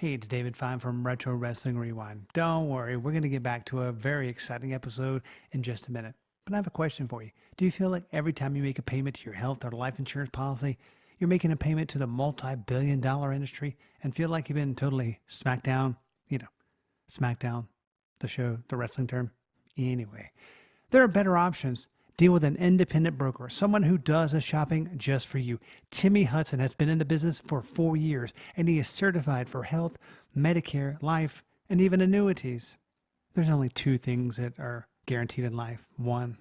Hey, it's David Fine from Retro Wrestling Rewind. Don't worry, we're going to get back to a very exciting episode in just a minute. But I have a question for you. Do you feel like every time you make a payment to your health or life insurance policy, you're making a payment to the multi-billion-dollar industry and feel like you've been totally smacked down? SmackDown, the show, the wrestling term. Anyway, there are better options. Deal with an independent broker, someone who does the shopping just for you. Timmy Hutson has been in the business for 4 years, and he is certified for health, Medicare, life, and even annuities. There's only two things that are guaranteed in life. One,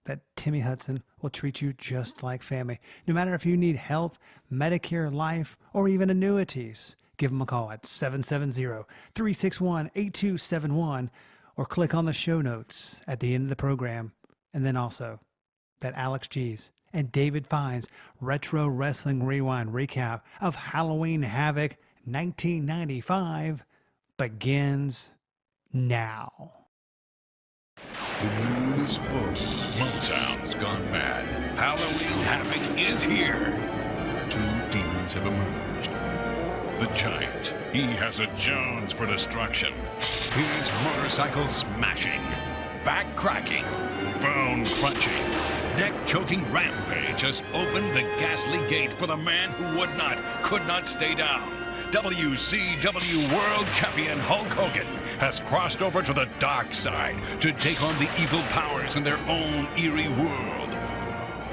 that Timmy Hutson will treat you just like family, no matter if you need health, Medicare, life, or even annuities. Give him a call at 770-361-8271 or click on the show notes at the end of the program. And then also that Alex G's and David Fine's Retro Wrestling Rewind recap of Halloween Havoc 1995 begins now. The moon is full. Motown's gone mad. Halloween Havoc is here. Two demons have emerged. The Giant, he has a Jones for destruction. His motorcycle smashing, back cracking, bone crunching, neck choking rampage has opened the ghastly gate for the man who could not stay down. WCW World Champion Hulk Hogan has crossed over to the dark side to take on the evil powers in their own eerie world.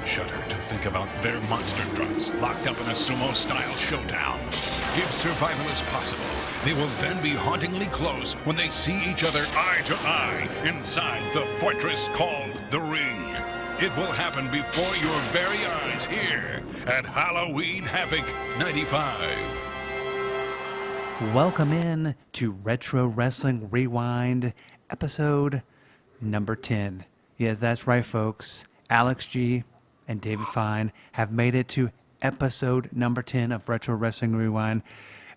Shudder to think about their monster trucks locked up in a sumo-style showdown. If survival is possible, they will then be hauntingly close when they see each other eye to eye inside the fortress called The Ring. It will happen before your very eyes here at Halloween Havoc 95. Welcome in to Retro Wrestling Rewind, episode number 10. Yes, that's right, folks. Alex G and David Fine have made it to episode number 10 of Retro Wrestling Rewind.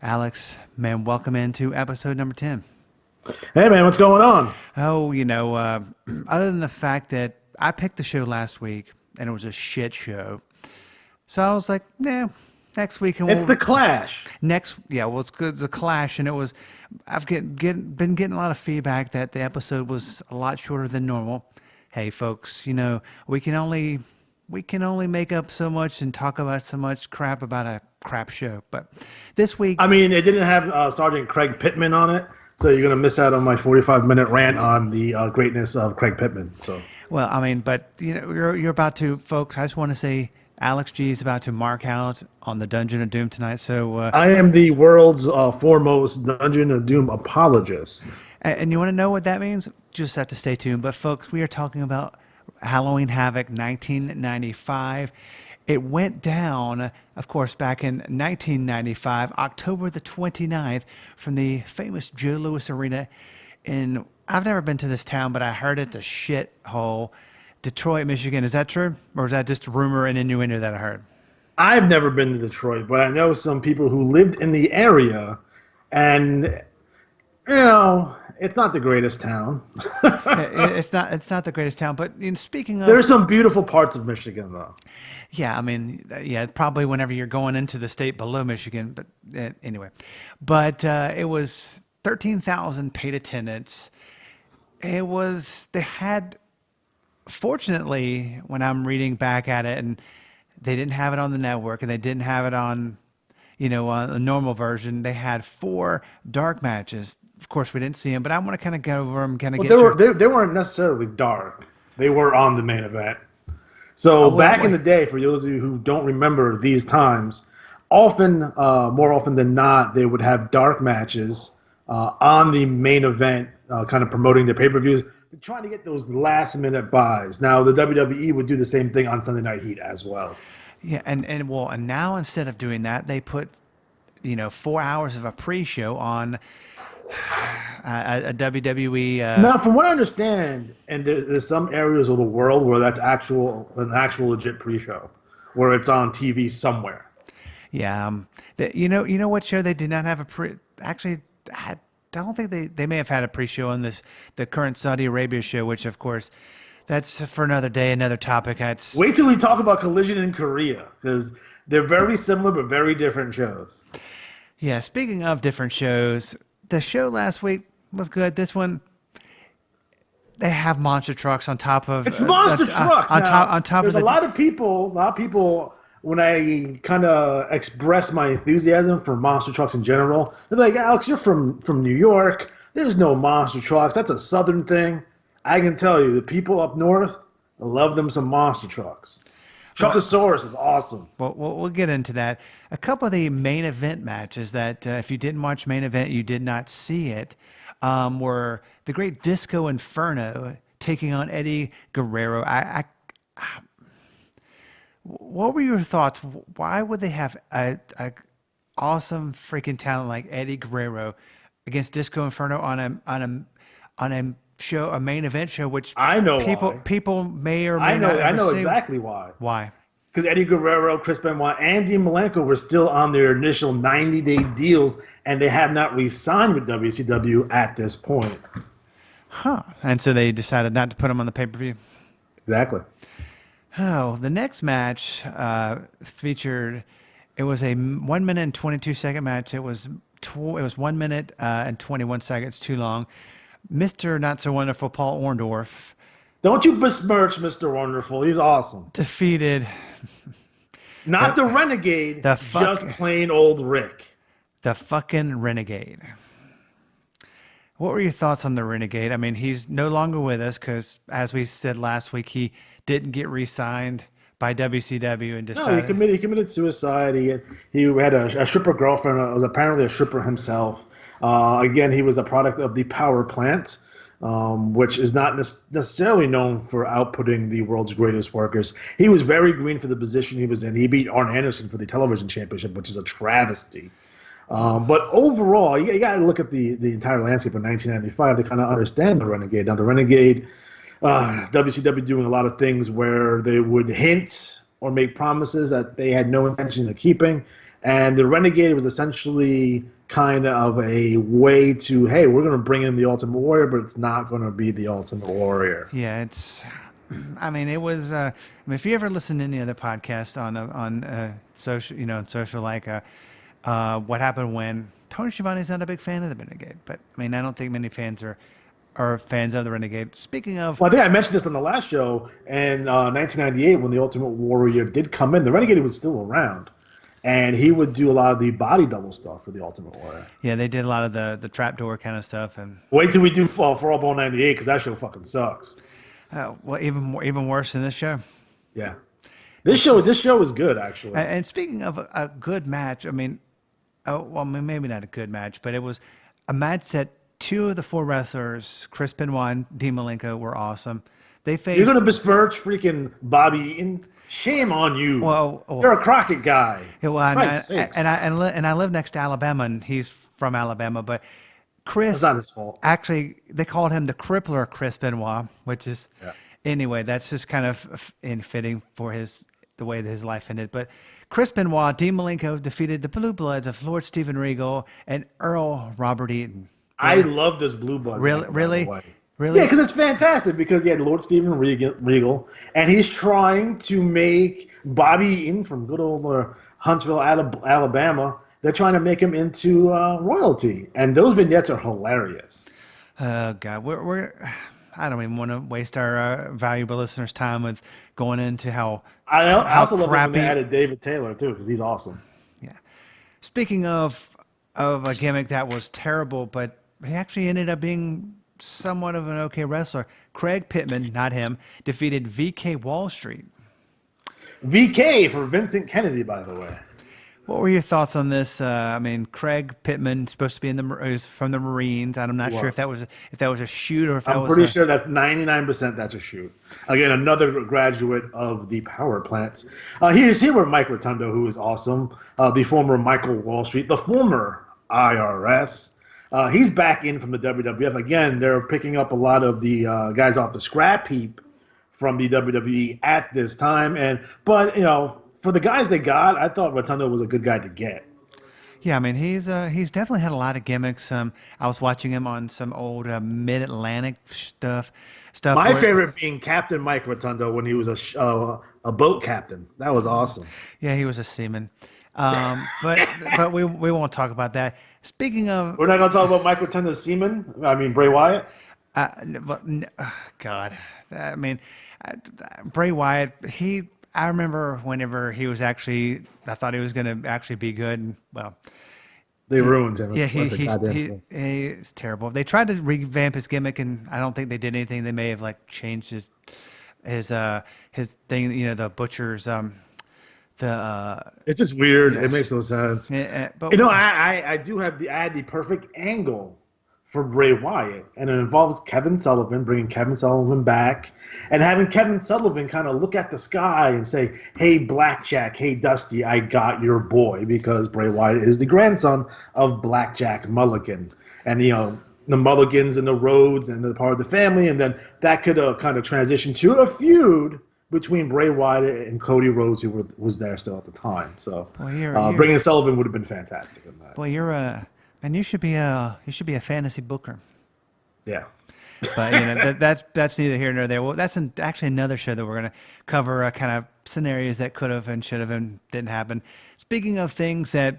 Alex, man, welcome into episode number 10. Hey, man, what's going on? Oh, other than the fact that I picked the show last week and it was a shit show. So I was like, next week. It's the Clash. It's good. It's a Clash, and it was. I've been getting a lot of feedback that the episode was a lot shorter than normal. Hey, folks, we can only make up so much and talk about so much crap about a crap show. But this week, I mean, it didn't have Sergeant Craig Pittman on it, so you're gonna miss out on my 45-minute rant on the greatness of Craig Pittman. So. Well, I mean, but you're about to, folks. I just want to say, Alex G is about to mark out on the Dungeon of Doom tonight. So I am the world's foremost Dungeon of Doom apologist. And you want to know what that means? Just have to stay tuned. But folks, we are talking about Halloween Havoc 1995. It went down, of course, back in 1995, October the 29th, from the famous Joe Louis Arena in, I've never been to this town, but I heard it's a shithole, Detroit, Michigan. Is that true? Or is that just a rumor and innuendo that I heard? I've never been to Detroit, but I know some people who lived in the area, and, it's not the greatest town. It's not the greatest town, but speaking of... There are some beautiful parts of Michigan, though. Yeah, I mean, probably whenever you're going into the state below Michigan, but anyway. But it was 13,000 paid attendance. They had... Fortunately, when I'm reading back at it, and they didn't have it on the network, and they didn't have it on, on the normal version, they had 4 dark matches. Of course, we didn't see them, but I want to kind of go over them, they weren't necessarily dark. They were on the main event. So back in the day, for those of you who don't remember these times, more often than not, they would have dark matches on the main event, kind of promoting their pay-per-views. They're trying to get those last-minute buys. Now, the WWE would do the same thing on Sunday Night Heat as well. Yeah, and now instead of doing that, they put, 4 hours of a pre-show on a WWE. Now, from what I understand, and there's some areas of the world where that's an actual legit pre-show, where it's on TV somewhere. Yeah, you know what show they did not have a pre? Actually, I don't think they may have had a pre-show on the current Saudi Arabia show, which of course that's for another day, another topic. Wait till we talk about Collision in Korea, because they're very similar but very different shows. Yeah, speaking of different shows, the show last week was good. This one, they have monster trucks on top of It's monster trucks. on Now, top there's of a lot of people. When I kind of express my enthusiasm for monster trucks in general, they're like, "Alex, you're from New York. There's no monster trucks. That's a Southern thing." I can tell you, the people up north love them some monster trucks. Truckosaurus is awesome. Well, we'll get into that. A couple of the main event matches that, if you didn't watch main event, you did not see it, were the Great Disco Inferno taking on Eddie Guerrero. What were your thoughts? Why would they have a awesome freaking talent like Eddie Guerrero against Disco Inferno on a show, a main event show, which I know people may or may not. I know exactly why. Why? Because Eddie Guerrero, Chris Benoit, and Dean Malenko were still on their initial 90-day deals, and they have not re-signed with WCW at this point. Huh. And so they decided not to put them on the pay-per-view. Exactly. Oh, the next match featured. It was a 1 minute and 22-second match. It was 1 minute and 21 seconds too long. Mr. Not So Wonderful Paul Orndorff. Don't you besmirch Mr. Wonderful. He's awesome. Defeated. Not the Renegade, just plain old Rick. The fucking Renegade. What were your thoughts on the Renegade? I mean, he's no longer with us because, as we said last week, he didn't get re-signed by WCW and decided... No, he committed suicide. He had a stripper girlfriend. Was apparently a stripper himself. Again, he was a product of the power plant, which is not necessarily known for outputting the world's greatest workers. He was very green for the position he was in. He beat Arn Anderson for the television championship, which is a travesty. But overall, you got to look at the entire landscape of 1995 to kind of understand the Renegade. Now, the Renegade, WCW doing a lot of things where they would hint or make promises that they had no intention of keeping. And the Renegade was essentially kind of a way to, hey, we're going to bring in the Ultimate Warrior, but it's not going to be the Ultimate Warrior. Yeah, it was. If you ever listen to any other podcast on social like what happened when Tony Schiavone's not a big fan of the Renegade, but I don't think many fans are fans of the Renegade. Speaking of, well, I think I mentioned this on the last show. In 1998, when the Ultimate Warrior did come in, the Renegade was still around. And he would do a lot of the body double stuff for the Ultimate Warrior. Yeah, they did a lot of the trapdoor kind of stuff. And wait till we do For All Ball 98 because that show fucking sucks. Well, even worse than this show. Yeah, this show is good actually. And speaking of a good match, maybe not a good match, but it was a match that two of the four wrestlers, Chris Benoit and Dean Malenko, were awesome. They faced. You're gonna besmirch freaking Bobby Eaton. Shame on you. Well, you're a Crockett guy. Yeah, well, I live next to Alabama, and he's from Alabama. But Chris, that's not his fault. Actually, they called him the Crippler Chris Benoit, which is anyway. That's just kind of fitting for the way that his life ended. But Chris Benoit, Dean Malenko defeated the Blue Bloods of Lord Steven Regal and Earl Robert Eaton. I love this Blue Bloods. Really? Yeah, because it's fantastic because he had Lord Steven Regal, and he's trying to make Bobby Eaton from good old Huntsville, Alabama, they're trying to make him into royalty. And those vignettes are hilarious. Oh, God. I don't even want to waste our valuable listeners' time with going into how I also love crappy... when they added David Taylor, too, because he's awesome. Yeah. Speaking of a gimmick that was terrible, but he actually ended up being somewhat of an okay wrestler. Craig Pittman, not him, defeated VK Wall Street. VK for Vincent Kennedy, by the way. What were your thoughts on this? Craig Pittman supposed to be is from the Marines. I'm not sure if that was a shoot or if that was. I'm pretty sure that's 99%. That's a shoot. Again, another graduate of the power plants. Here were Mike Rotunda, who is awesome. The former Michael Wall Street, the former IRS. He's back in from the WWF. Again, they're picking up a lot of the guys off the scrap heap from the WWE at this time. But for the guys they got, I thought Rotunda was a good guy to get. Yeah, he's definitely had a lot of gimmicks. I was watching him on some old Mid-Atlantic stuff. My favorite being Captain Mike Rotunda when he was a boat captain. That was awesome. Yeah, he was a seaman. But we won't talk about that. Speaking of, We're not going to talk about Mike Rotunda's semen. I mean, Bray Wyatt. God, I mean, Bray Wyatt. I remember whenever he was actually, I thought he was going to actually be good. And, well, They ruined him. yeah, He's he's terrible. They tried to revamp his gimmick, and I don't think they did anything. They may have like changed his thing. You know, the butcher's It's just weird. Yeah. It makes no sense. but You know, I had the perfect angle for Bray Wyatt, and it involves Kevin Sullivan, bringing Kevin Sullivan back, and having Kevin Sullivan kind of look at the sky and say, "Hey, Blackjack, hey, Dusty, I got your boy," because Bray Wyatt is the grandson of Blackjack Mulligan, and you know the Mulligans and the Rhodes and the part of the family, and then that could kind of transition to a feud between Bray Wyatt and Cody Rhodes, who was there still at the time. So bringing Sullivan would have been fantastic in that. Well, and you should be a fantasy booker. Yeah. But you know that's neither here nor there. Well, that's actually another show that we're going to cover, kind of scenarios that could have and should have and didn't happen. Speaking of things that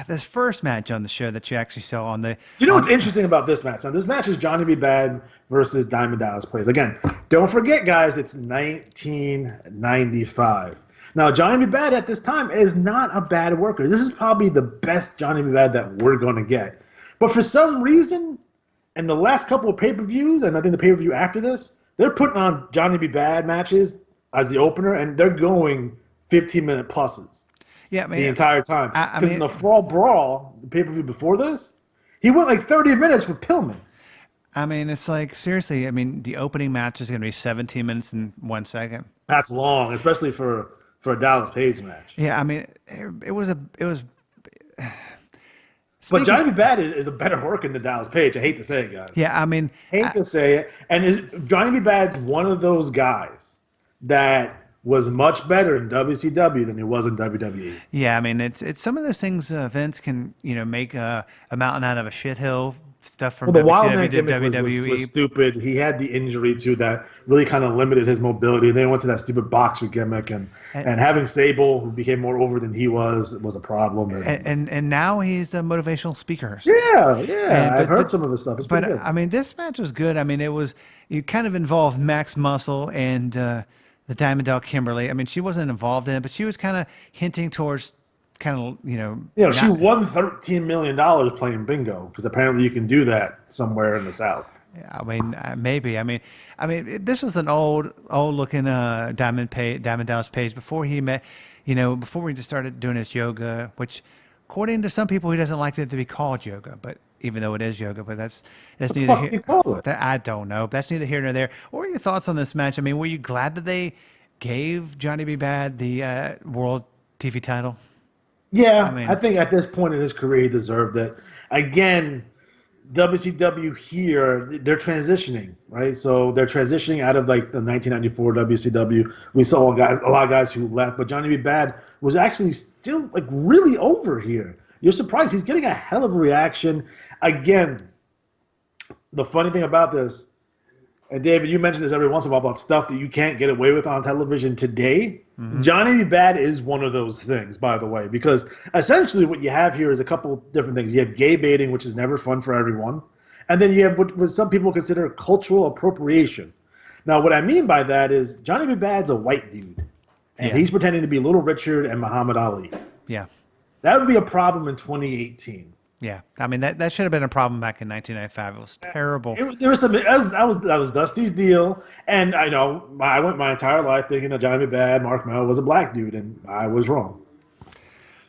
this first match on the show that you actually saw on the. Do you know what's interesting about this match? Now, this match is Johnny B. Bad versus Diamond Dallas Page. Again, don't forget, guys, it's 1995. Now, Johnny B. Bad at this time is not a bad worker. This is probably the best Johnny B. Bad that we're going to get. But for some reason, in the last couple of pay-per-views, and I think the pay-per-view after this, they're putting on Johnny B. Bad matches as the opener, and they're going 15-minute pluses. Yeah, man. The entire time. Because in the Fall Brawl, the pay-per-view before this, he went like 30 minutes with Pillman. I mean, it's like, seriously, I mean, the opening match is going to be 17 minutes and 1 second. That's long, especially for a Dallas Page match. Yeah, I mean, it was. But Johnny B. Bad is a better worker than Dallas Page. I hate to say it, guys. Yeah, I mean, to say it. And Johnny B. Bad's one of those guys that was much better in WCW than he was in WWE. Yeah, I mean, it's some of those things Vince can make a mountain out of a shithill. Stuff from the WCW Wild Man to gimmick WWE. was stupid. He had the injury too that really kind of limited his mobility. They went to that stupid boxer gimmick, and having Sable, who became more over than he was a problem. And now he's a motivational speaker. Yeah, I've heard some of his stuff. It's pretty good. I mean, this match was good. I mean, it kind of involved Max Muscle and the Diamond Dog Kimberly. I mean, she wasn't involved in it, but she was kind of hinting towards. She won $13 million playing bingo because apparently you can do that somewhere in the South. Yeah, I mean, maybe. I mean, this was an old looking Diamond Dallas Page before he met. Before he just started doing his yoga, which, according to some people, he doesn't like it to be called yoga, but even though it is yoga, but that's neither here. I don't know. That's neither here nor there. What are your thoughts on this match? I mean, were you glad that they gave Johnny B. Bad the World TV title? Yeah, I think at this point in his career, he deserved it. Again, WCW here, they're transitioning, right? So they're transitioning out of like the 1994 WCW. We saw a lot of guys who left, but Johnny B. Bad was actually still like really over here. You're surprised. He's getting a hell of a reaction. Again, the funny thing about this, and David, you mentioned this every once in a while about stuff that you can't get away with on television today. Mm-hmm. Johnny B. Bad is one of those things, by the way, because essentially what you have here is a couple different things. You have gay baiting, which is never fun for everyone. And then you have what some people consider cultural appropriation. Now, what I mean by that is Johnny B. Bad's a white dude, and he's pretending to be Little Richard and Muhammad Ali. Yeah. That would be a problem in 2018. Yeah, I mean that should have been a problem back in 1995. It was terrible. There was some. That was Dusty's deal, and I know I went my entire life thinking that Johnny B. Bad, Mark Mello was a black dude, and I was wrong.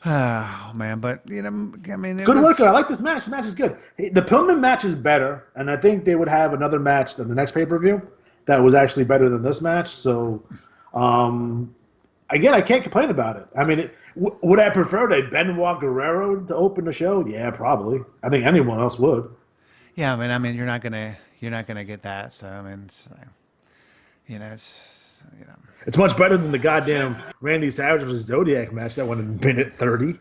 Oh man, but I mean, good worker. I like this match. This match is good. The Pillman match is better, and I think they would have another match in the next pay-per-view that was actually better than this match. So, again, I can't complain about it. I mean. Would I prefer a Benoit Guerrero to open the show? Yeah, probably. I think anyone else would. Yeah, I mean, you're not gonna get that. So I mean, it's much better than the goddamn Randy Savage versus Zodiac match that went in minute 30.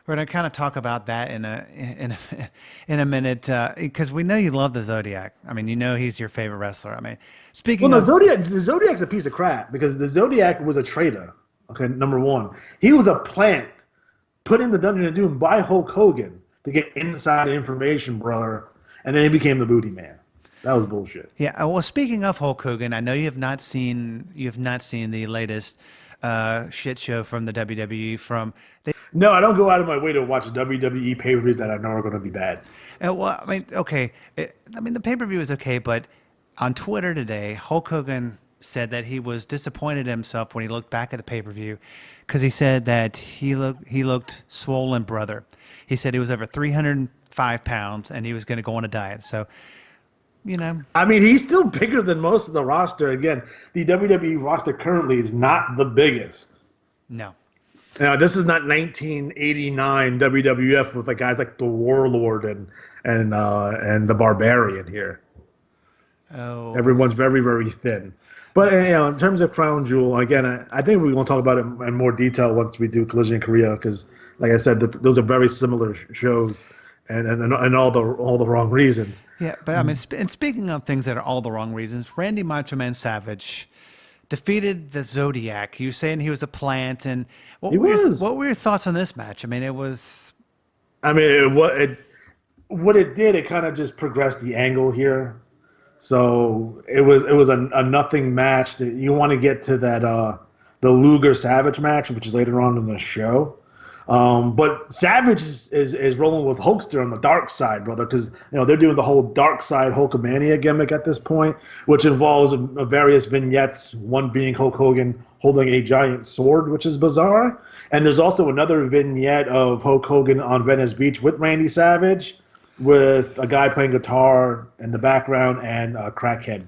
We're gonna kind of talk about that in a minute because we know you love the Zodiac. I mean, he's your favorite wrestler. I mean, the Zodiac's a piece of crap because the Zodiac was a traitor. Okay, number one. He was a plant put in the Dungeon of Doom by Hulk Hogan to get inside information, brother, and then he became the Booty Man. That was bullshit. Yeah. Well, speaking of Hulk Hogan, I know you have not seen the latest shit show from the WWE. No, I don't go out of my way to watch WWE pay-per-views that I know are going to be bad. Well, I mean, okay. The pay-per-view is okay, but on Twitter today, Hulk Hogan said that he was disappointed in himself when he looked back at the pay-per-view because he said that he looked swollen, brother. He said he was over 305 pounds and he was going to go on a diet. So, I mean, he's still bigger than most of the roster. Again, the WWE roster currently is not the biggest. No. Now, this is not 1989 WWF with like guys like the Warlord and the Barbarian here. Oh. Everyone's very, very thin. But in terms of Crown Jewel, again, I think we're going to talk about it in more detail once we do Collision Korea because, like I said, those are very similar shows. And all the wrong reasons. Yeah, but I mean, and speaking of things that are all the wrong reasons, Randy Macho Man Savage defeated the Zodiac. You were saying he was a plant, and what were your thoughts on this match? I mean, it was. I mean, what it did, it kind of just progressed the angle here. So it was a nothing match. That you want to get to that the Luger Savage match, which is later on in the show. But Savage is rolling with Hulkster on the dark side, brother, because they're doing the whole dark side Hulkamania gimmick at this point, which involves various vignettes. One being Hulk Hogan holding a giant sword, which is bizarre, and there's also another vignette of Hulk Hogan on Venice Beach with Randy Savage, with a guy playing guitar in the background and a crackhead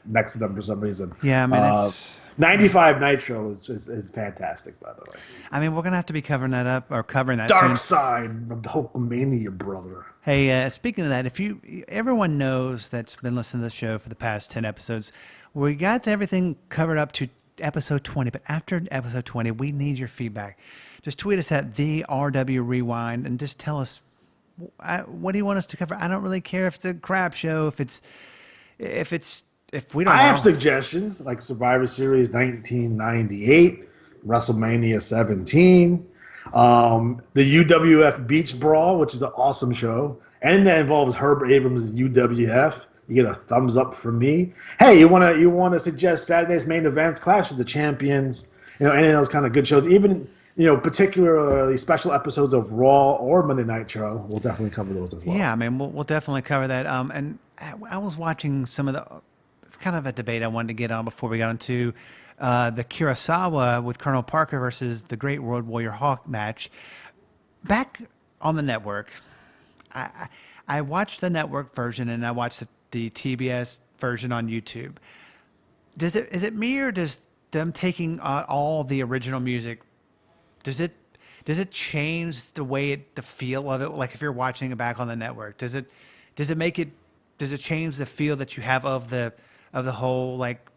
next to them for some reason. Yeah, I mean, it's 95 Nitro is fantastic, by the way. I mean, we're gonna have to be covering that Dark soon. side of the Hulkamania, brother. Hey, speaking of that, everyone knows that's been listening to the show for the past 10 episodes, we got everything covered up to episode 20. But after episode 20, we need your feedback. Just tweet us at the RW Rewind and just tell us what do you want us to cover. I don't really care if it's a crap show, if we don't. I have suggestions like Survivor Series 1998, WrestleMania 17, the UWF Beach Brawl, which is an awesome show, and that involves Herb Abrams' UWF. You get a thumbs up from me. Hey, you wanna suggest Saturday's main events, Clash of the Champions, any of those kind of good shows, even particularly special episodes of Raw or Monday Nitro. We'll definitely cover those as well. Yeah, I mean, we'll definitely cover that. And I was watching some of the. It's kind of a debate I wanted to get on before we got into the Kurosawa with Colonel Parker versus the Great Road Warrior Hawk match. Back on the network, I watched the network version and I watched the TBS version on YouTube. Is it me or does them taking all the original music, does it change the way the feel of it? Like if you're watching it back on the network, does it change the feel that you have of the whole, like?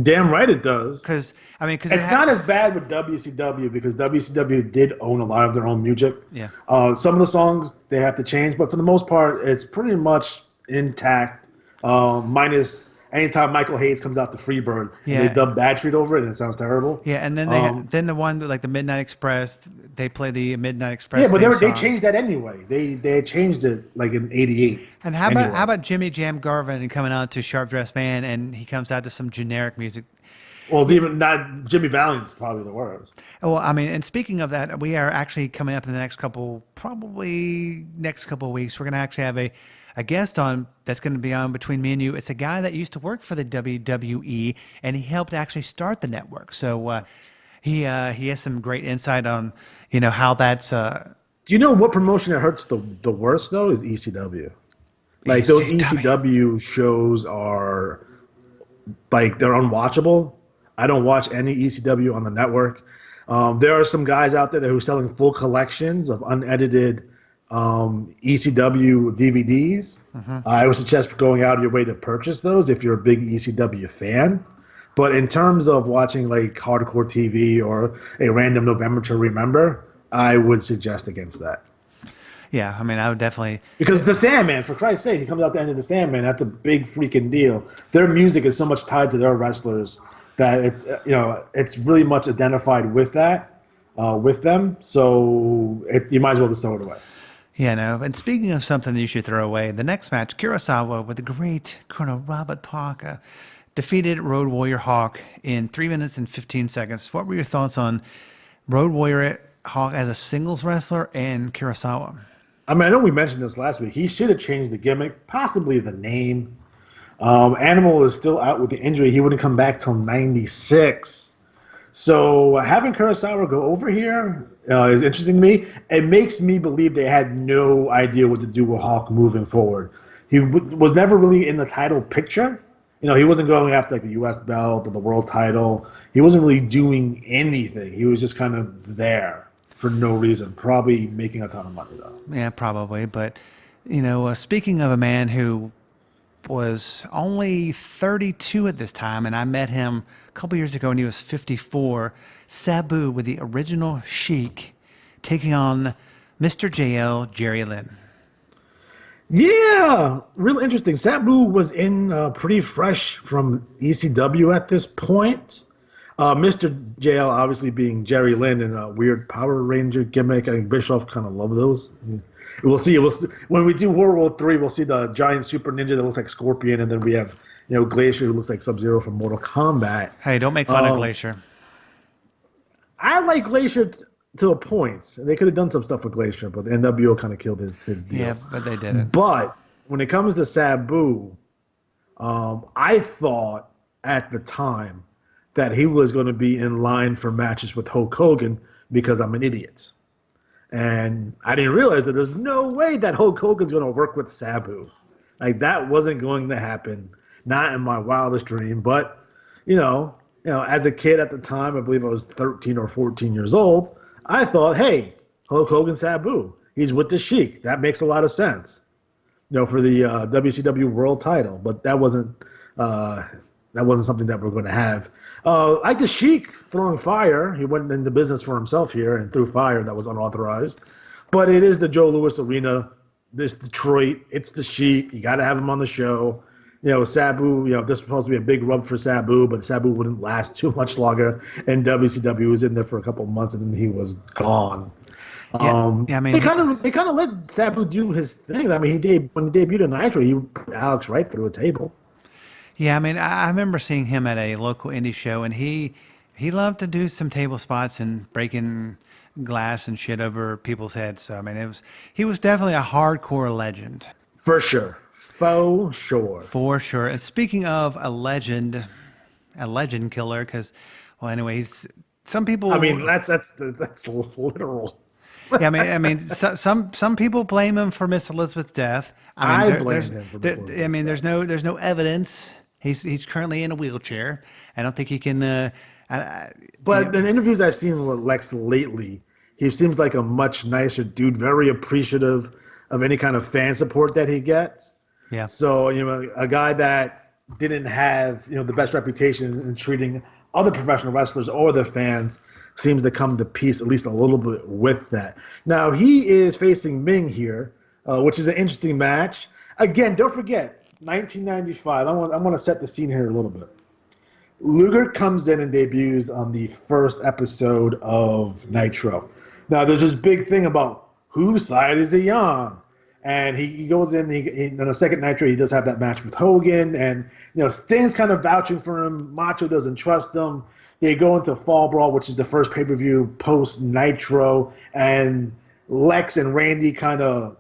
Damn right it does. Because it's not as bad with WCW because WCW did own a lot of their own music. Yeah. Some of the songs they have to change, but for the most part, it's pretty much intact. Minus anytime Michael Hayes comes out to Freebird, and they dub Bad Treat over it, and it sounds terrible. Yeah, and then then the one like the Midnight Express, they play the Midnight Express. Yeah, but they changed that anyway. They changed it like in '88. And how about Jimmy Jam Garvin coming out to Sharp Dressed Man, and he comes out to some generic music? Well, it's even not Jimmy Valiant's probably the worst. Well, I mean, and speaking of that, we are actually coming up in the next couple of weeks. We're going to actually have a guest on that's going to be on between me and you. It's a guy that used to work for the WWE, and he helped actually start the network. So he has some great insight on how that's. Do you know what promotion that hurts the worst though? Is ECW. Like those ECW shows are like they're unwatchable. I don't watch any ECW on the network. There are some guys out there who are selling full collections of unedited ECW DVDs. I would suggest going out of your way to purchase those if you're a big ECW fan. But in terms of watching like hardcore TV or a random November to Remember, I would suggest against that. Yeah, I mean, I would definitely. Because the Sandman, for Christ's sake, he comes out the end of the Sandman. That's a big freaking deal. Their music is so much tied to their wrestlers that it's it's really much identified with that with them. So you might as well just throw it away. Yeah, no. And speaking of something that you should throw away, the next match, Kurosawa with the great Colonel Robert Parker defeated Road Warrior Hawk in 3 minutes and 15 seconds. What were your thoughts on Road Warrior Hawk as a singles wrestler and Kurosawa? I mean, I know we mentioned this last week. He should have changed the gimmick, possibly the name. Animal is still out with the injury. He wouldn't come back till 96. So having Kurosawa go over here is interesting to me. It makes me believe they had no idea what to do with Hawk moving forward. He was never really in the title picture. He wasn't going after like the U.S. belt or the world title. He wasn't really doing anything. He was just kind of there for no reason. Probably making a ton of money though. Yeah, probably. But speaking of a man who was only 32 at this time, and I met him a couple years ago when he was 54. Sabu with the original Sheik taking on Mr. JL, Jerry Lynn. Yeah, real interesting. Sabu was in pretty fresh from ECW at this point. Mr. JL obviously being Jerry Lynn in a weird Power Ranger gimmick. I think Bischoff kind of loved those. We'll see. When we do World War III, we'll see the giant super ninja that looks like Scorpion, and then we have Glacier who looks like Sub-Zero from Mortal Kombat. Hey, don't make fun of Glacier. I like Glacier to a point. They could have done some stuff with Glacier, but the NWO kind of killed his deal. Yeah, but they didn't. But when it comes to Sabu, I thought at the time that he was going to be in line for matches with Hulk Hogan because I'm an idiot. And I didn't realize that there's no way that Hulk Hogan's going to work with Sabu. Like, that wasn't going to happen. Not in my wildest dream. But, as a kid at the time, I believe I was 13 or 14 years old, I thought, hey, Hulk Hogan, Sabu. He's with the Sheik. That makes a lot of sense, for the WCW world title. But that wasn't something that we're going to have. Like the Sheik throwing fire, he went into business for himself here and threw fire that was unauthorized. But it is the Joe Louis Arena. This Detroit, it's the Sheik. You got to have him on the show. Sabu, this was supposed to be a big rub for Sabu, but Sabu wouldn't last too much longer. And WCW was in there for a couple of months, and then he was gone. I mean, they kind of let Sabu do his thing. I mean, when he debuted in Nitro, he put Alex Wright through a table. Yeah, I mean, I remember seeing him at a local indie show, and he loved to do some table spots and breaking glass and shit over people's heads. So I mean, he was definitely a hardcore legend. For sure. For sure. And speaking of a legend killer, because anyways, some people. I mean, that's literal. Yeah, I mean, some people blame him for Miss Elizabeth's death. I blame him for Miss Elizabeth's I mean, there's no evidence. He's currently in a wheelchair. I don't think he can. But in interviews I've seen with Lex lately, he seems like a much nicer dude, very appreciative of any kind of fan support that he gets. Yeah. So, a guy that didn't have, the best reputation in treating other professional wrestlers or their fans seems to come to peace at least a little bit with that. Now, he is facing Ming here, which is an interesting match. Again, don't forget, 1995. I want to set the scene here a little bit. Luger comes in and debuts on the first episode of Nitro. Now, there's this big thing about whose side is he on? And he goes in, in the second Nitro, he does have that match with Hogan. And, Sting's kind of vouching for him. Macho doesn't trust him. They go into Fall Brawl, which is the first pay-per-view post-Nitro. And Lex and Randy kind of,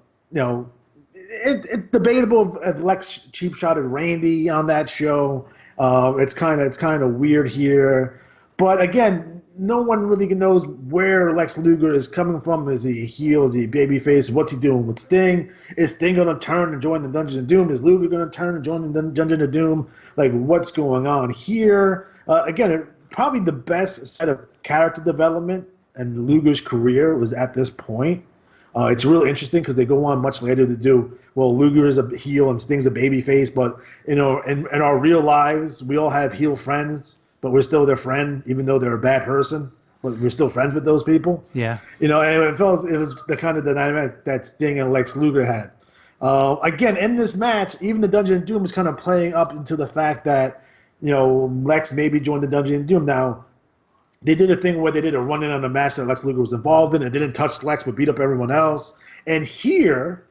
it's debatable if Lex cheap-shotted Randy on that show. It's kind of weird here. But, again, no one really knows where Lex Luger is coming from. Is he a heel? Is he a babyface? What's he doing with Sting? Is Sting going to turn and join the Dungeon of Doom? Is Luger going to turn and join the Dungeon of Doom? Like, what's going on here? Again, probably the best set of character development in Luger's career was at this point. It's really interesting because they go on much later to do, Luger is a heel and Sting's a babyface, but, in our real lives, we all have heel friends, but we're still their friend, even though they're a bad person. But we're still friends with those people. Yeah. And it was the kind of dynamic that Sting and Lex Luger had. Again, in this match, even the Dungeon of Doom is kind of playing up into the fact that, Lex maybe joined the Dungeon of Doom. Now, they did a thing where they did a run-in on a match that Lex Luger was involved in. It didn't touch Lex, but beat up everyone else. And here,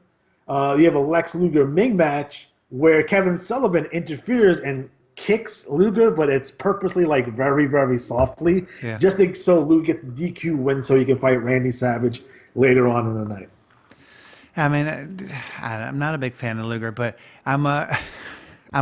you have a Lex Luger Ming match where Kevin Sullivan interferes and kicks Luger, but it's purposely like very, very softly, just so Luger gets the DQ win so he can fight Randy Savage later on in the night. I mean, I'm not a big fan of Luger, but I'm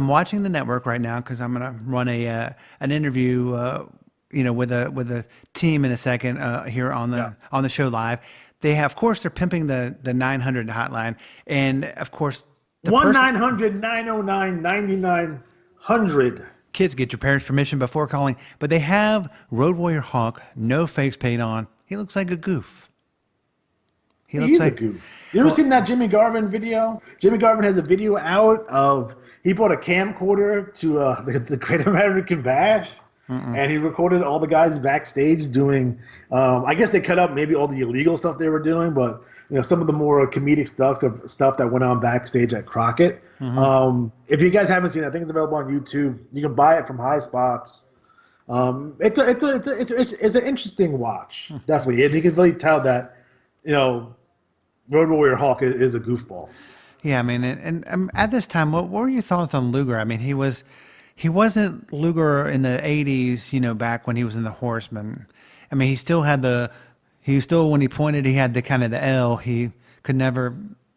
watching the network right now because I'm gonna run an interview, with a team in a second here on the show live. They have, of course, they're pimping the 900 hotline, and of course, 1-900-909-9900. Kids, get your parents' permission before calling. But they have Road Warrior Hawk, no fakes paint on. He looks like a goof. He's a goof. You ever seen that Jimmy Garvin video? Jimmy Garvin has a video out of he bought a camcorder to the Great American Bash, and he recorded all the guys backstage doing. I guess they cut up maybe all the illegal stuff they were doing, but some of the more comedic stuff that went on backstage at Crockett. If you guys haven't seen it, I think it's available on YouTube. You can buy it from High Spots. It's an interesting watch, definitely. And you can really tell that Road Warrior Hawk is a goofball. Yeah, I mean, and at this time, what were your thoughts on Luger? I mean, he wasn't Luger in the 80s, back when he was in the Horsemen. I mean, he still when he pointed, he had the kind of the L. He could never,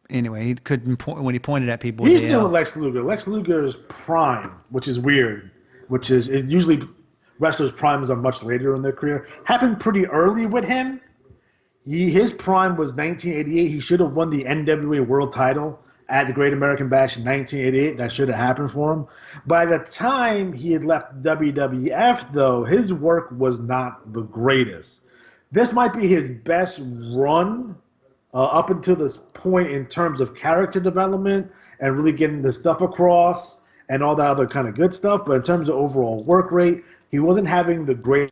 anyway, he couldn't point when he pointed at people. He's still Lex Luger. Lex Luger's prime, which is weird, which is usually wrestlers' primes are much later in their career, happened pretty early with him. His prime was 1988. He should have won the NWA World Title at the Great American Bash in 1988. That should have happened for him. By the time he had left WWF, though, his work was not the greatest. This might be his best run up until this point in terms of character development and really getting the stuff across and all that other kind of good stuff. But in terms of overall work rate, he wasn't having the great.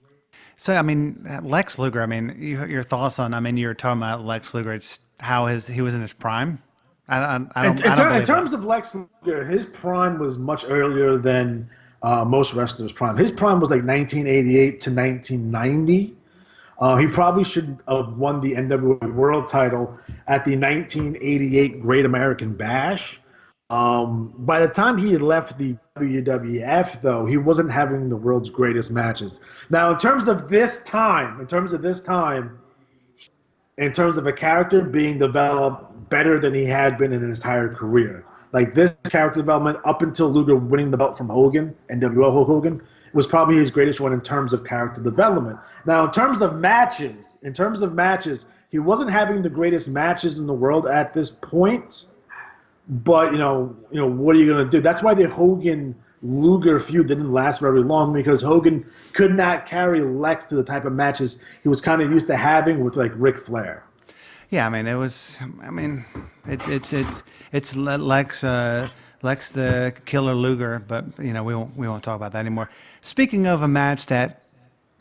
So, I mean, Lex Luger, I mean, your thoughts on, I mean, you were talking about Lex Luger, it's how he was in his prime? In terms of Lex Luger, his prime was much earlier than most wrestlers' prime. His prime was like 1988 to 1990. He probably should have won the NWA World Title at the 1988 Great American Bash. By the time he had left the WWF, though, he wasn't having the world's greatest matches. Now, in terms of a character being developed better than he had been in his entire career, like this character development up until Luger winning the belt from Hogan, NWO Hulk Hogan, was probably his greatest one in terms of character development. Now, in terms of matches, he wasn't having the greatest matches in the world at this point. But what are you going to do? That's why the Hogan-Luger feud didn't last very long, because Hogan could not carry Lex to the type of matches he was kind of used to having with like Ric Flair. Yeah, I mean, it's Lex the Killer Luger, but we won't talk about that anymore. Speaking of a match that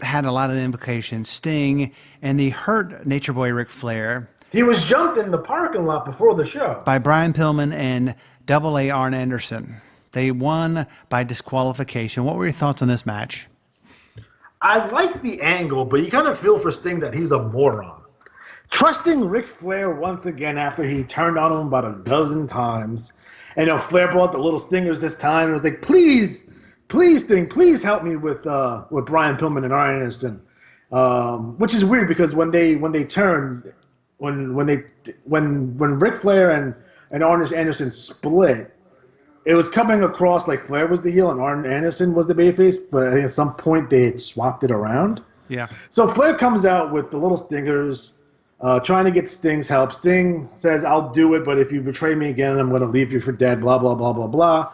had a lot of implications, Sting and the hurt Nature Boy Ric Flair. He was jumped in the parking lot before the show by Brian Pillman and AA Arn Anderson. They won by disqualification. What were your thoughts on this match? I like the angle, but you kind of feel for Sting that he's a moron. Trusting Ric Flair once again after he turned on him about a dozen times. And Flair brought the little stingers this time. It was like, please, Sting, please help me with Brian Pillman and Arn Anderson. Which is weird because when they turned, when Ric Flair and Arn Anderson split, it was coming across like Flair was the heel and Arn Anderson was the babyface, but at some point they had swapped it around. Yeah. So Flair comes out with the little stingers, trying to get Sting's help. Sting says, "I'll do it, but if you betray me again, I'm going to leave you for dead." Blah blah blah blah blah.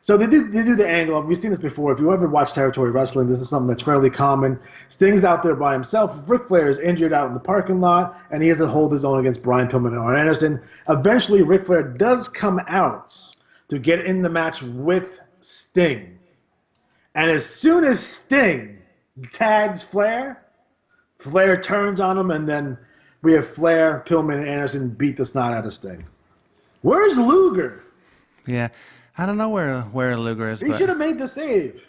So they do the angle. We've seen this before. If you ever watch Territory Wrestling, this is something that's fairly common. Sting's out there by himself. Ric Flair is injured out in the parking lot, and he has to hold his own against Brian Pillman and Arn Anderson. Eventually, Ric Flair does come out to get in the match with Sting. And as soon as Sting tags Flair, Flair turns on him, and then we have Flair, Pillman, and Anderson beat the snot out of Sting. Where's Luger? Yeah. I don't know where Luger is. He should have made the save.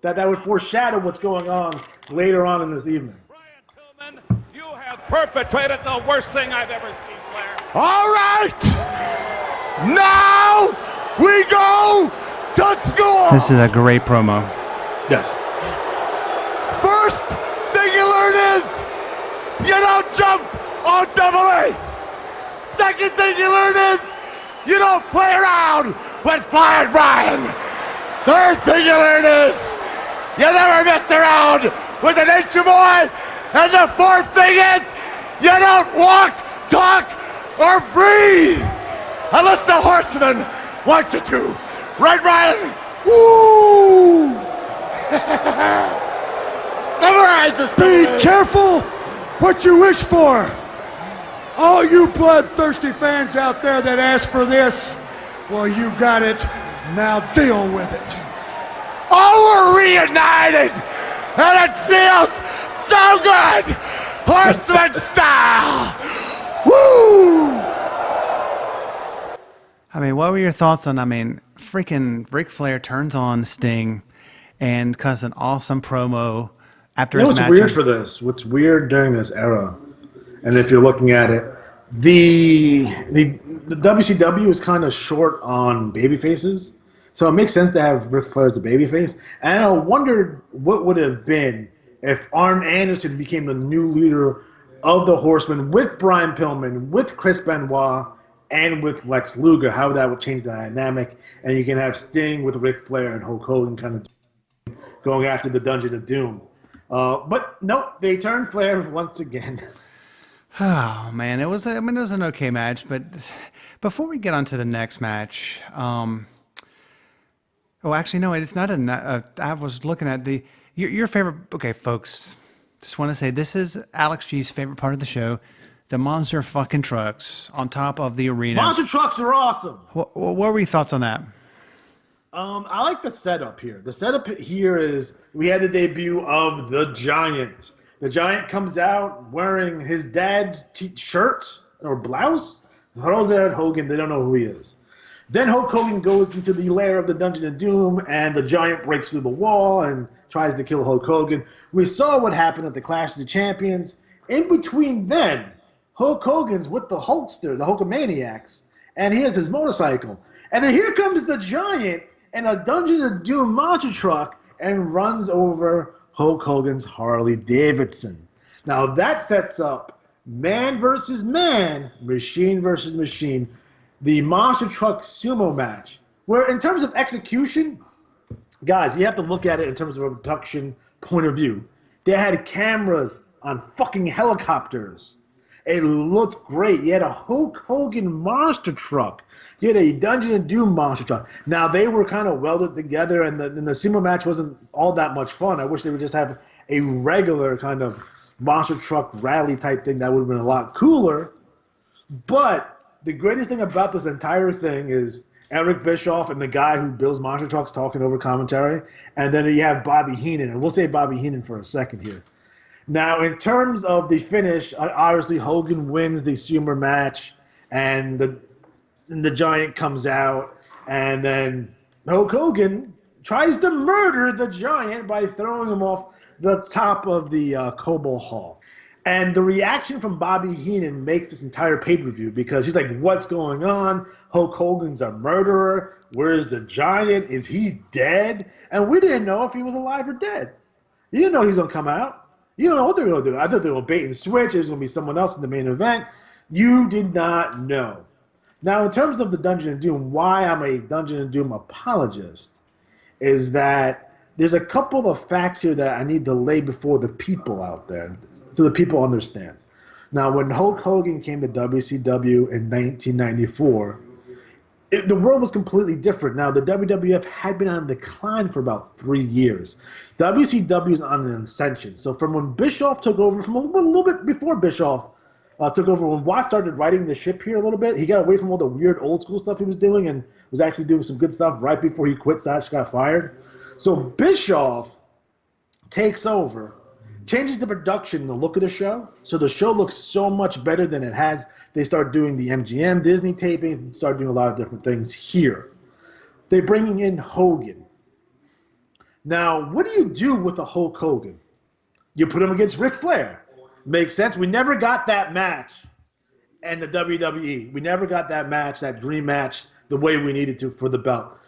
that would foreshadow what's going on later on in this evening. Brian Pillman, you have perpetrated the worst thing I've ever seen, Flair. All right. Now we go to score. This is a great promo. Yes. First thing you learn is you don't jump on double A. Second thing you learn is you don't play around with Flying Brian. Third thing you learn is you never mess around with an Nature Boy. And the fourth thing is you don't walk, talk, or breathe unless the horsemen want you to. Right, Brian? Woo! Summarize this. Be careful what you wish for. All you bloodthirsty fans out there that ask for this, well, you got it. Now deal with it. Oh, we're reunited, and it feels so good. Horseman style. Woo! I mean, what were your thoughts on, freaking Ric Flair turns on Sting and cuts an awesome promo after his match. What's weird during this era, and if you're looking at it, the WCW is kind of short on baby faces, so it makes sense to have Ric Flair as a babyface. And I wondered what would have been if Arn Anderson became the new leader of the Horsemen with Brian Pillman, with Chris Benoit, and with Lex Luger, how that would change the dynamic. And you can have Sting with Ric Flair and Hulk Hogan kind of going after the Dungeon of Doom. But nope, they turned Flair once again. Oh man, it was an okay match, but before we get on to the next match, actually no, it's not I was looking at your favorite. Okay, folks, just want to say this is Alex G's favorite part of the show. The monster fucking trucks on top of the arena. Monster trucks are awesome. What were your thoughts on that? I like the setup here. The setup here is we had the debut of the Giant. The Giant comes out wearing his dad's shirt or blouse, throws it at Hogan. They don't know who he is. Then Hulk Hogan goes into the lair of the Dungeon of Doom, and the Giant breaks through the wall and tries to kill Hulk Hogan. We saw what happened at the Clash of the Champions. In between then, Hulk Hogan's with the Hulkster, the Hulkamaniacs, and he has his motorcycle. And then here comes the Giant in a Dungeon of Doom monster truck and runs over Hulk Hogan's Harley Davidson. Now that sets up man versus man, machine versus machine, the monster truck sumo match, where in terms of execution, guys, you have to look at it in terms of a production point of view. They had cameras on fucking helicopters. It looked great. You had a Hulk Hogan monster truck. You had a Dungeon of Doom monster truck. Now, they were kind of welded together, and the sumo match wasn't all that much fun. I wish they would just have a regular kind of monster truck rally type thing. That would have been a lot cooler. But the greatest thing about this entire thing is Eric Bischoff and the guy who builds monster trucks talking over commentary. And then you have Bobby Heenan. And we'll say Bobby Heenan for a second here. Now, in terms of the finish, obviously Hogan wins the sumo match, and the Giant comes out, and then Hulk Hogan tries to murder the Giant by throwing him off the top of the Cobo Hall. And the reaction from Bobby Heenan makes this entire pay-per-view, because he's like, what's going on? Hulk Hogan's a murderer. Where's the Giant? Is he dead? And we didn't know if he was alive or dead. You didn't know he was going to come out. You don't know what they're going to do. I thought they were going to bait and switch. There's going to be someone else in the main event. You did not know. Now, in terms of the Dungeon of Doom, why I'm a Dungeon of Doom apologist is that there's a couple of facts here that I need to lay before the people out there so the people understand. Now, when Hulk Hogan came to WCW in 1994, the world was completely different. Now, the WWF had been on decline for about 3 years. WCW is on an ascension. So from when Bischoff took over, from a little bit before Bischoff took over, when Watt started riding the ship here a little bit, he got away from all the weird old school stuff he was doing and was actually doing some good stuff right before he quit, got fired. So Bischoff takes over, changes the production and the look of the show. So the show looks so much better than it has. They start doing the MGM Disney tapings, start doing a lot of different things here. They're bringing in Hogan. Now, what do you do with a Hulk Hogan? You put him against Ric Flair. Makes sense. We never got that match in the WWE. We never got that match, that dream match, the way we needed to for the belt.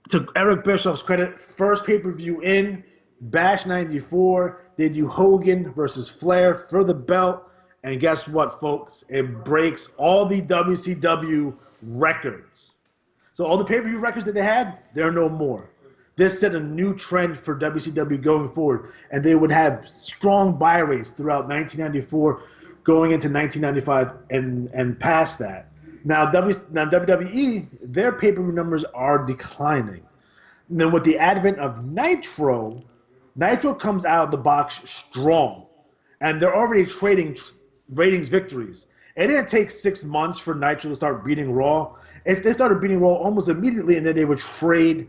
To Eric Bischoff's credit, first pay-per-view in, Bash 94, they do Hogan versus Flair for the belt. And guess what, folks? It breaks all the WCW records. So all the pay-per-view records that they had, there are no more. This set a new trend for WCW going forward, and they would have strong buy rates throughout 1994, going into 1995, and past that. Now WWE, their pay-per-view numbers are declining. And then with the advent of Nitro comes out of the box strong, and they're already trading ratings victories. It didn't take 6 months for Nitro to start beating Raw. They started beating Raw almost immediately, and then they would trade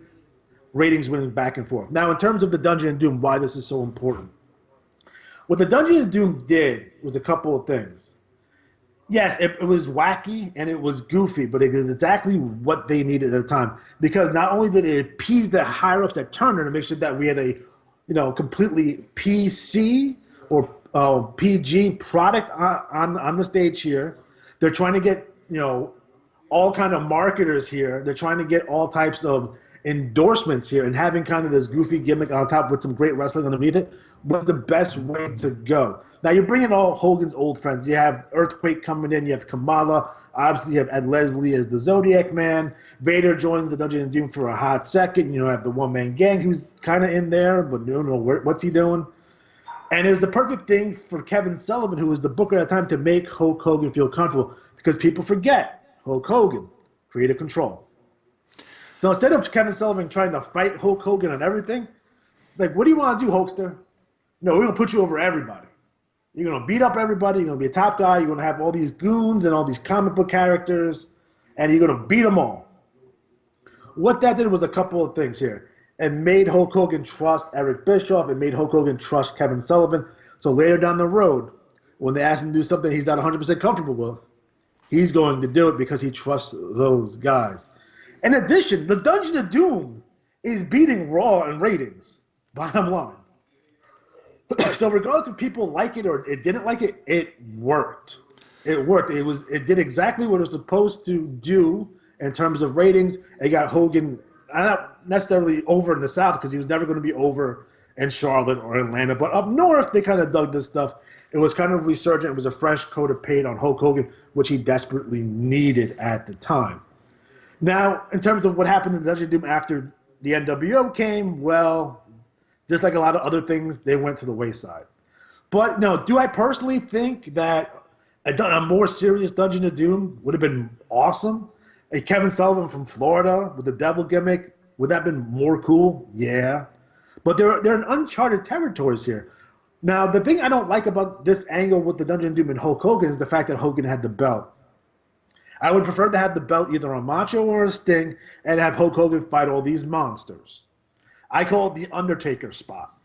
ratings winning back and forth. Now, in terms of the Dungeon of Doom, why this is so important. What the Dungeon of Doom did was a couple of things. Yes, it was wacky and it was goofy, but it was exactly what they needed at the time. Because not only did it appease the higher-ups at Turner to make sure that we had a completely PC or PG product on the stage here. They're trying to get, all kind of marketers here. They're trying to get all types of endorsements here, and having kind of this goofy gimmick on top with some great wrestling underneath it was the best way to go. Now you're bringing all Hogan's old friends. You have Earthquake coming in. You have Kamala. Obviously, you have Ed Leslie as the Zodiac Man. Vader joins the Dungeon of Doom for a hot second. You have the one-man gang who's kind of in there, but you don't know what's he doing. And it was the perfect thing for Kevin Sullivan, who was the booker at the time, to make Hulk Hogan feel comfortable, because people forget Hulk Hogan, creative control. So instead of Kevin Sullivan trying to fight Hulk Hogan on everything, like, what do you want to do, Hulkster? No, we're going to put you over everybody. You're going to beat up everybody. You're going to be a top guy. You're going to have all these goons and all these comic book characters, and you're going to beat them all. What that did was a couple of things here. It made Hulk Hogan trust Eric Bischoff. It made Hulk Hogan trust Kevin Sullivan. So later down the road, when they ask him to do something he's not 100% comfortable with, he's going to do it because he trusts those guys. In addition, the Dungeon of Doom is beating Raw in ratings, bottom line. So regardless if people like it or it didn't like it, it worked. It worked. It did exactly what it was supposed to do in terms of ratings. It got Hogan not necessarily over in the South, because he was never going to be over in Charlotte or Atlanta, but up north they kind of dug this stuff. It was kind of resurgent. It was a fresh coat of paint on Hulk Hogan, which he desperately needed at the time. Now, in terms of what happened in the Dungeon of Doom after the NWO came, well, just like a lot of other things, they went to the wayside. But no, do I personally think that a more serious Dungeon of Doom would have been awesome? A Kevin Sullivan from Florida with the devil gimmick, would that have been more cool? Yeah. But they're in uncharted territories here. Now, the thing I don't like about this angle with the Dungeon of Doom and Hulk Hogan is the fact that Hogan had the belt. I would prefer to have the belt either on Macho or a Sting and have Hulk Hogan fight all these monsters. I call it the Undertaker spot.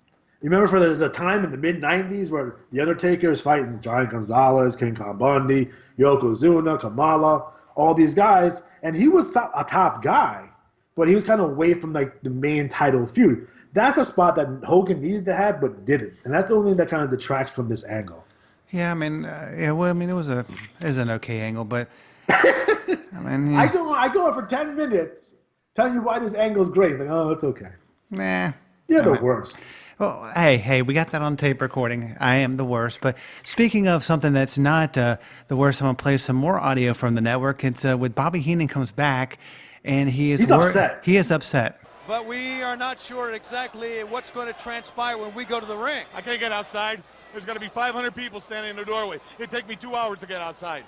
You remember there's a time in the mid-'90s where the Undertaker is fighting Giant Gonzalez, King Kong Bundy, Yokozuna, Kamala, all these guys, and he was a top guy, but he was kind of away from like the main title feud. That's a spot that Hogan needed to have but didn't, and that's the only thing that kind of detracts from this angle. Yeah, it was an okay angle, but I go on for 10 minutes telling you why this angle is great. It's like, oh, it's okay. Nah, you're the worst. Well, hey, we got that on tape recording. I am the worst. But speaking of something that's not the worst, I'm going to play some more audio from the network. It's with Bobby Heenan comes back, and he's upset. He is upset. But we are not sure exactly what's going to transpire when we go to the ring. I can't get outside. There's going to be 500 people standing in the doorway. It'd take me 2 hours to get outside.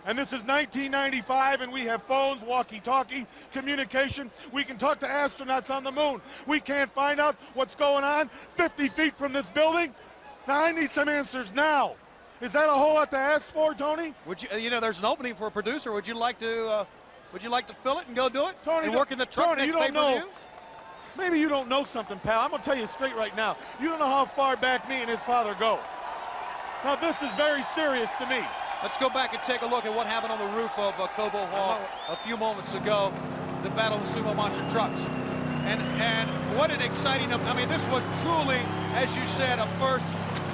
And this is 1995, and we have phones, walkie-talkie, communication. We can talk to astronauts on the moon. We can't find out what's going on 50 feet from this building. Now, I need some answers now. Is that a whole lot to ask for, Tony? Would you know, there's an opening for a producer. Would you like to fill it and go do it? Tony, and work in the truck Tony, next you don't know. pay-per-view? Maybe you don't know something, pal. I'm going to tell you straight right now. You don't know how far back me and his father go. Now, this is very serious to me. Let's go back and take a look at what happened on the roof of Cobo Hall a few moments ago, the Battle of the Sumo Monster Trucks. And what an exciting, I mean, this was truly, as you said, a first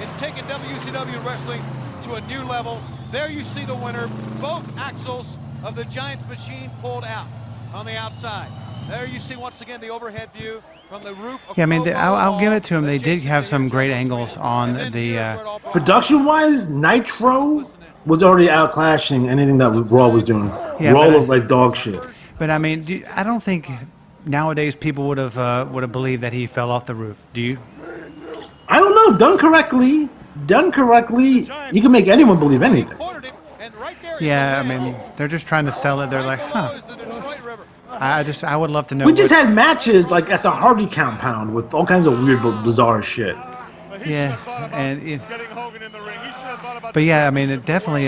in taking WCW wrestling to a new level. There you see the winner. Both axles of the Giant's machine pulled out on the outside. There you see once again the overhead view from the roof. Yeah, I mean, I'll give it to them. They did have some great angles on the. Production-wise, Nitro was already outclassing anything that Raw was doing. Yeah, Raw looked like dog shit. But I mean, I don't think nowadays people would have believed that he fell off the roof. Do you? I don't know. Done correctly, you can make anyone believe anything. Yeah, I mean, they're just trying to sell it. They're like, huh. I would love to know. We just had matches like at the Hardy compound with all kinds of weird, bizarre shit. Yeah, and but yeah, I mean, it definitely,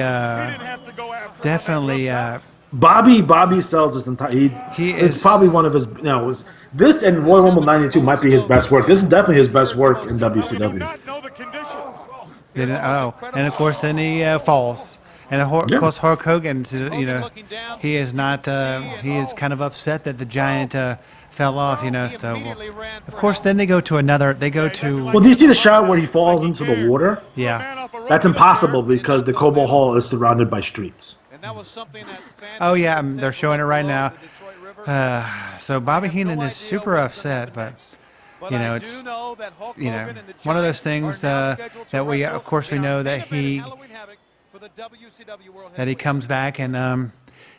Bobby sells this entire. He is probably one of his. Was this and Royal Rumble '92 might be his best work. This is definitely his best work in WCW. And of course, then he falls. And of course, Hulk Hogan, he is not. He is kind of upset that the Giant fell off. So of course, then they go to another. They go to. Well, do you see the shot where he falls into the water? Yeah. That's impossible because the Cobo Hall is surrounded by streets. Oh yeah, they're showing it right now. So Bobby Heenan is super upset, but it's one of those things that we, of course, we know that he comes back and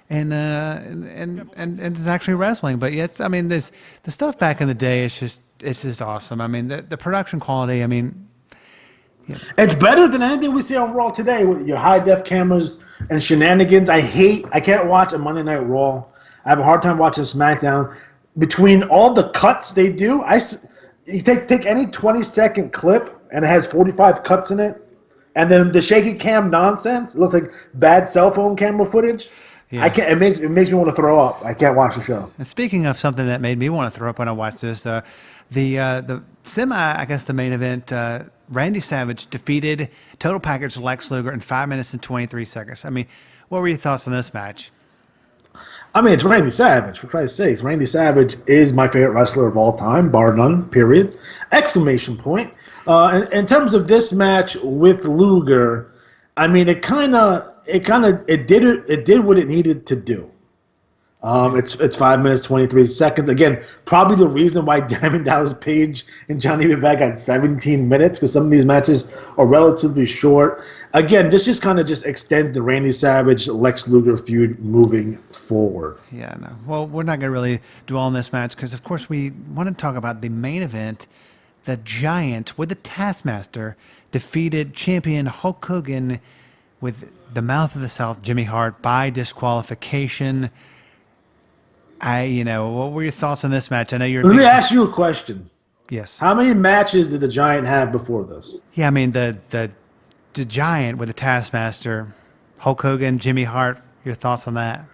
is actually wrestling. But yes, I mean, the stuff back in the day is just awesome. I mean, the production quality. I mean, yeah. It's better than anything we see on Raw today with your high def cameras and shenanigans. I can't watch a Monday Night Raw. I have a hard time watching SmackDown. Between all the cuts they do, you take any 20-second clip and it has 45 cuts in it, and then the shaky cam nonsense. It looks like bad cell phone camera footage. Yeah. It makes me want to throw up. I can't watch the show. And speaking of something that made me want to throw up when I watched this, the the main event. Randy Savage defeated Total Package Lex Luger in 5 minutes and 23 seconds. I mean, what were your thoughts on this match? I mean, it's Randy Savage, for Christ's sakes. Randy Savage is my favorite wrestler of all time, bar none, period. Exclamation point. In terms of this match with Luger, I mean, it did what it needed to do. It's 5 minutes, 23 seconds. Again, probably the reason why Diamond Dallas Page and Johnny B. Bad got 17 minutes, because some of these matches are relatively short. Again, this just kind of extends the Randy Savage, Lex Luger feud moving forward. Yeah, no. Well, we're not going to really dwell on this match because, of course, we want to talk about the main event. The Giant, with the Taskmaster, defeated champion Hulk Hogan with the Mouth of the South, Jimmy Hart, by disqualification. What were your thoughts on this match? I know you're. Let me ask you a question. Yes. How many matches did the Giant have before this? Yeah, I mean the Giant with the Taskmaster, Hulk Hogan, Jimmy Hart. Your thoughts on that?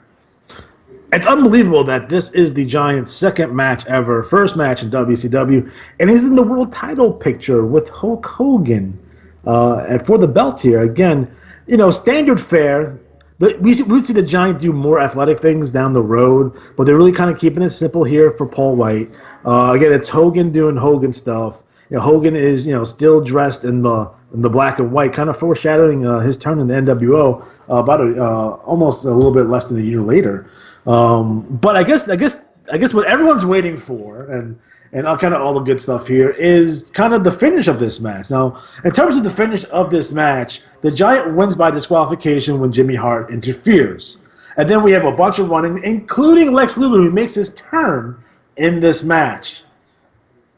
It's unbelievable that this is the Giant's second match ever, first match in WCW, and he's in the world title picture with Hulk Hogan, and for the belt here. Again, standard fare. We see the Giant do more athletic things down the road, but they're really kind of keeping it simple here for Paul White. Again, it's Hogan doing Hogan stuff. Hogan is still dressed in the black and white, kind of foreshadowing his turn in the NWO almost a little bit less than a year later. But I guess what everyone's waiting for, and kind of all the good stuff here, is kind of the finish of this match. Now, in terms of the finish of this match, the Giant wins by disqualification when Jimmy Hart interferes. And then we have a bunch of running, including Lex Luger, who makes his turn in this match.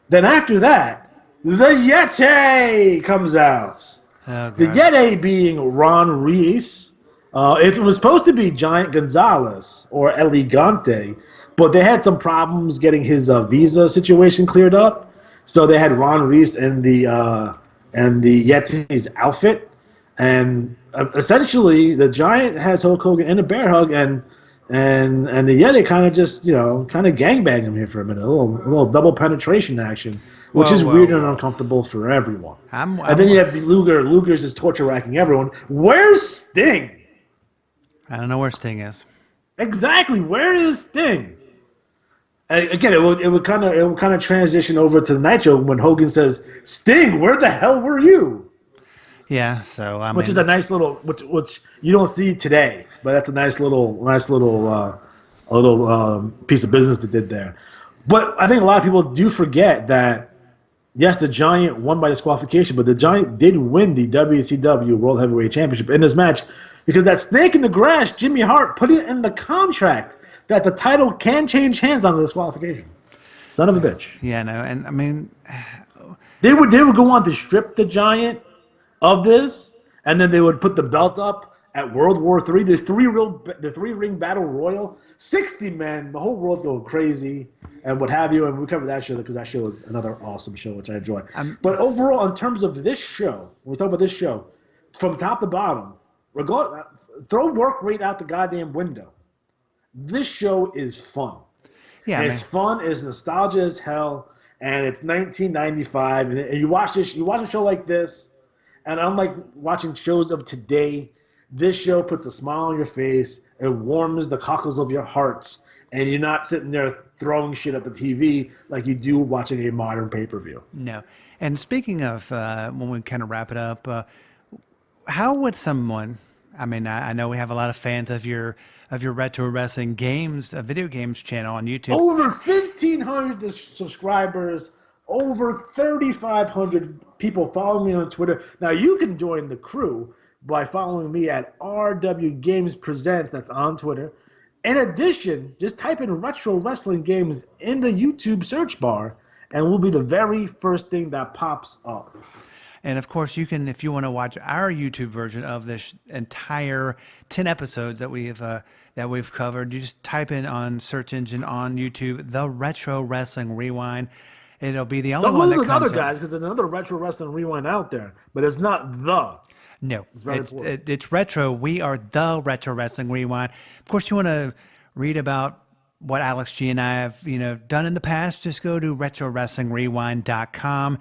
Then after that, the Yeti comes out. Oh, the Yeti being Ron Reese. It was supposed to be Giant Gonzalez or Elegante, but they had some problems getting his visa situation cleared up. So they had Ron Reese in the Yeti's outfit, and essentially the Giant has Hulk Hogan in a bear hug, and the Yeti kind of just gangbang him here for a minute, a little double penetration action, which is weird and uncomfortable for everyone. And then you have Luger. Luger's just torture racking everyone. Where's Sting? I don't know where Sting is. Exactly. Where is Sting? And again, it would kind of transition over to the Nitro when Hogan says, "Sting, where the hell were you?" Yeah, so which is a nice little, which you don't see today, but that's a nice little piece of business they did there. But I think a lot of people do forget that, yes, the Giant won by disqualification, but the Giant did win the WCW World Heavyweight Championship in this match because that snake in the grass, Jimmy Hart, put it in the contract that the title can change hands on the disqualification. Son of a bitch. Yeah, no, and I mean, they would go on to strip the Giant of this, and then they would put the belt up at World War III, the three-ring battle royal, 60 men, the whole world's going crazy, and what have you, and we covered that show because that show was another awesome show, which I enjoy. But overall, in terms of this show, when we talk about this show, from top to bottom, throw work rate out the goddamn window. This show is fun. Yeah, it's fun, it's nostalgia as hell, and it's 1995, and you watch a show like this, and unlike watching shows of today, this show puts a smile on your face. It warms the cockles of your hearts, and you're not sitting there throwing shit at the TV like you do watching a modern pay-per-view. No. And speaking of, when we kind of wrap it up, how would someone, I mean, I know we have a lot of fans of your retro wrestling games, video games channel on YouTube. Over 1,500 subscribers, over 3,500 people follow me on Twitter. Now you can join the crew by following me at RW Games Presents. That's on Twitter. In addition, just type in retro wrestling games in the YouTube search bar, and we'll be the very first thing that pops up. And of course, you can, if you want to watch our YouTube version of this entire 10 episodes that we've covered, you just type in on search engine on YouTube, The Retro Wrestling Rewind. It'll be the only one that comes up. Those other guys, because there's another Retro Wrestling Rewind out there, but it's not the. No, it's retro. We are the Retro Wrestling Rewind. Of course, you want to read about what Alex G and I have, done in the past. Just go to RetroWrestlingRewind.com.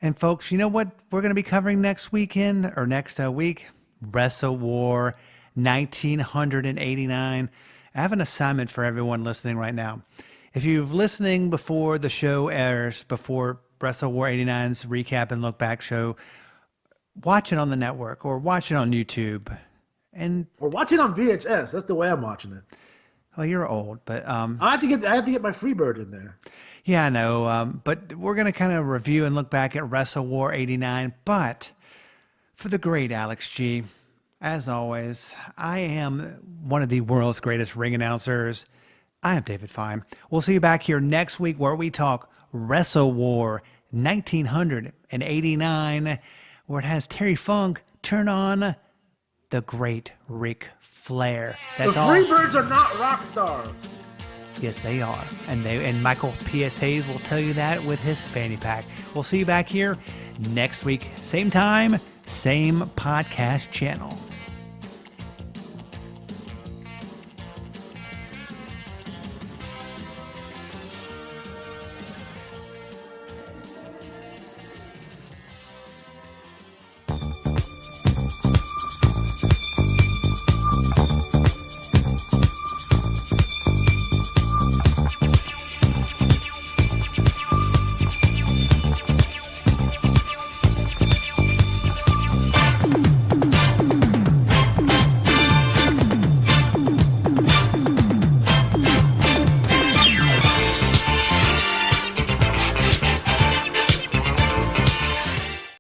And folks, you know what we're going to be covering next weekend or next week? Wrestle War 1989. I have an assignment for everyone listening right now. If you've listening before the show airs, before Wrestle War 89's recap and look back show, watch it on the network or watch it on YouTube. Or watch it on VHS. That's the way I'm watching it. Well, you're old, but I have to get my Freebird in there. Yeah, I know. But we're going to kind of review and look back at Wrestle War 89. But for the great Alex G, as always, I am one of the world's greatest ring announcers. I am David Fine. We'll see you back here next week where we talk Wrestle War 1989, where it has Terry Funk turn on the great Ric Flair. That's all. The Freebirds are not rock stars. Yes, they are. And Michael P.S. Hayes will tell you that with his fanny pack. We'll see you back here next week. Same time, same podcast channel.